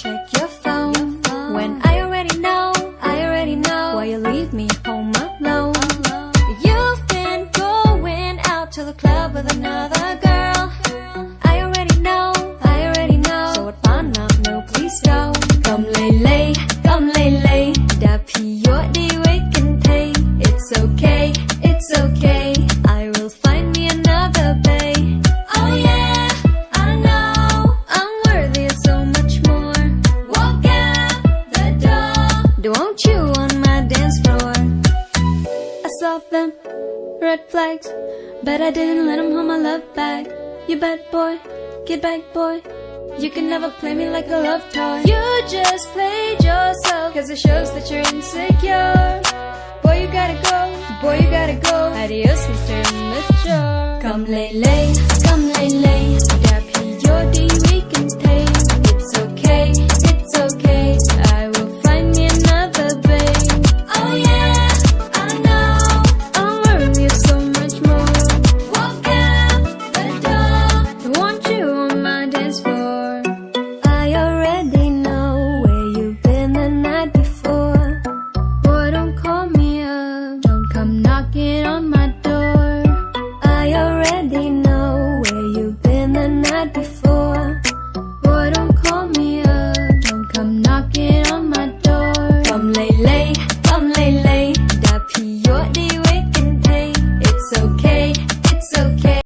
check your phone when I already know why you leave me home alone. You've been going out to the club with another girl. I already know, so what fun up, no please don't. Come lay, đã phi your đi với kinh thay. It's okay, I will find me another bae. Oh yeah, I know, I'm worthy of so much more. Walk out the door, don't you on my dance floor. I saw them, red flags, but I didn't let them hold my love back. You bad boy, get back boy, you can never play me like a love toy. You just played yourself, cause it shows that you're insecure. Boy you gotta go, adios Mr. Immature. Come lay, đã phi your đi